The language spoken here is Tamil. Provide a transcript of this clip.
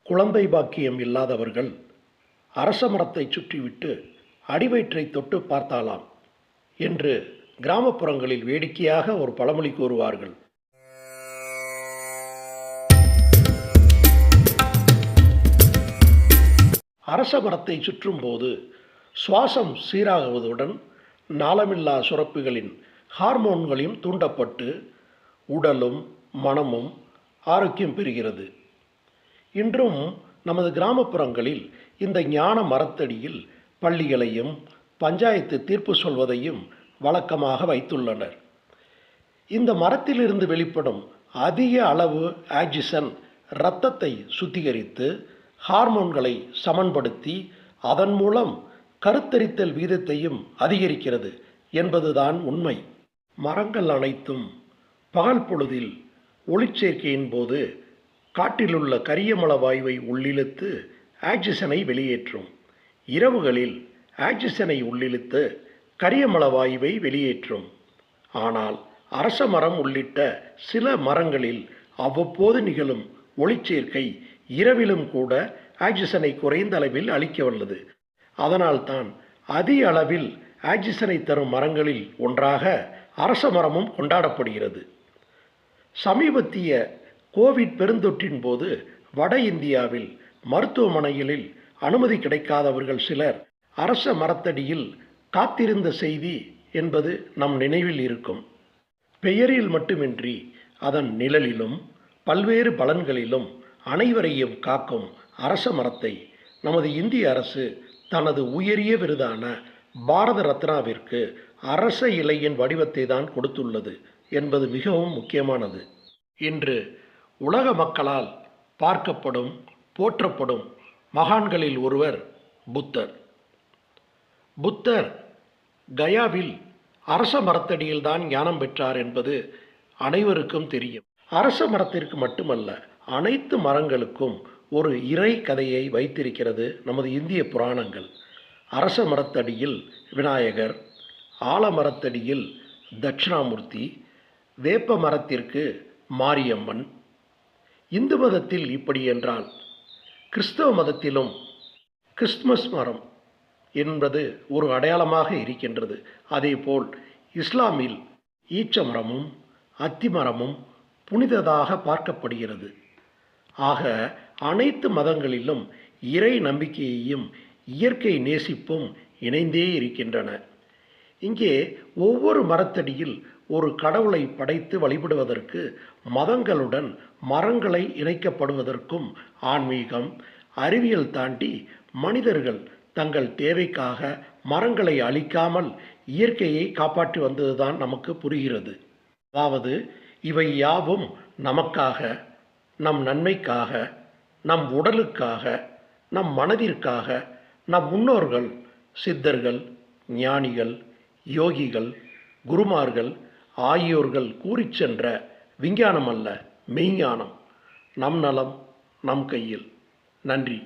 குழந்தை பாக்கியம் இல்லாதவர்கள் அரச மரத்தை சுற்றிவிட்டு அடிவயிற்றை தொட்டு பார்த்தாலாம் என்று கிராமப்புறங்களில் வேடிக்கையாக ஒரு பழமொழி கூறுவார்கள். அரச மரத்தை சுற்றும் போது சுவாசம் சீராகுவதுடன் நாளமில்லா சுரப்பிகளின் ஹார்மோன்களையும் தூண்டப்பட்டு உடலும் மனமும் ஆரோக்கியம் பெறுகிறது. இன்றும் நமது கிராமப்புறங்களில் இந்த ஞான மரத்தடியில் பள்ளிகளையும் பஞ்சாயத்து தீர்ப்பு சொல்வதையும் வழக்கமாக வைத்துள்ளனர். இந்த மரத்திலிருந்து வெளிப்படும் அதிக அளவு ஆக்சிஜன் இரத்தத்தை சுத்திகரித்து ஹார்மோன்களை சமன்படுத்தி அதன் மூலம் கருத்தரித்தல் வீதத்தையும் அதிகரிக்கிறது என்பதுதான் உண்மை. மரங்கள் அனைத்தும் பகல் பொழுதில் ஒளிச்சேர்க்கையின் போது காற்றிலுள்ள கரியமல வாயுவை உள்ளிழுத்து ஆக்சிஜனை வெளியேற்றும். இரவுகளில் ஆக்சிஜனை உள்ளிழுத்து கரியமல வாயுவை வெளியேற்றும். ஆனால் அரச மரம் உள்ளிட்ட சில மரங்களில் அவ்வப்போது நிகழும் ஒளிச்சேர்க்கை இரவிலும் கூட ஆக்சிஜனை குறைந்த அளவில் அளிக்க வல்லது. அதனால்தான் அதிக அளவில் ஆக்சிஜனை தரும் மரங்களில் ஒன்றாக அரச மரமும் கொண்டாடப்படுகிறது. சமீபத்திய கோவிட் பெருந்தொற்றின் போது வட இந்தியாவில் மருத்துவமனைகளில் அனுமதி கிடைக்காதவர்கள் சிலர் அரச மரத்தடியில் காத்திருந்த செய்தி என்பது நம் நினைவில் இருக்கும். பெயரில் மட்டுமின்றி அதன் நிழலிலும் பல்வேறு பலன்களிலும் அனைவரையும் காக்கும் அரச மரத்தை நமது இந்திய அரசு தனது உயரிய விருதான பாரத ரத்னாவிற்கு அரச இலையின் வடிவத்தை தான் கொடுத்துள்ளது என்பது மிகவும் முக்கியமானது. இன்று உலக மக்களால் பார்க்கப்படும் போற்றப்படும் மகான்களில் ஒருவர் புத்தர். புத்தர் கயாவில் அரச மரத்தடியில் தான் ஞானம் பெற்றார் என்பது அனைவருக்கும் தெரியும். அரச மரத்திற்கு மட்டுமல்ல, அனைத்து மரங்களுக்கும் ஒரு இறை கதையை வைத்திருக்கிறது நமது இந்திய புராணங்கள். அரச மரத்தடியில் விநாயகர், ஆலமரத்தடியில் தட்சிணாமூர்த்தி, வேப்ப மரத்திற்கு மாரியம்மன். இந்து மதத்தில் இப்படி என்றால் கிறிஸ்தவ மதத்திலும் கிறிஸ்துமஸ் மரம் என்பது ஒரு அடையாளமாக இருக்கின்றது. அதேபோல் இஸ்லாமில் ஈச்ச மரமும் அத்தி மரமும் புனிததாக பார்க்கப்படுகிறது. ஆக அனைத்து மதங்களிலும் இறை நம்பிக்கையையும் இயற்கை நேசிப்பும் இணைந்தே இருக்கின்றன. இங்கே ஒவ்வொரு மரத்தடியில் ஒரு கடவுளை படைத்து வழிபடுவதற்கு மதங்களுடன் மரங்களை இணைக்கப்படுவதற்கும் ஆன்மீகம், அறிவியல் தாண்டி மனிதர்கள் தங்கள் தேவைக்காக மரங்களை அழிக்காமல் இயற்கையை காப்பாற்றி வந்ததுதான் நமக்கு புரிகிறது. அதாவது இவை யாவும் நமக்காக, நம் நன்மைக்காக, நம் உடலுக்காக, நம் மனதிற்காக நம் முன்னோர்கள் சித்தர்கள், ஞானிகள், யோகிகள், குருமார்கள் ஆகியோர்கள் கூறிச் சென்ற விஞ்ஞானம் அல்ல, மெய்ஞானம். நம் நலம் நம் கையில். நன்றி.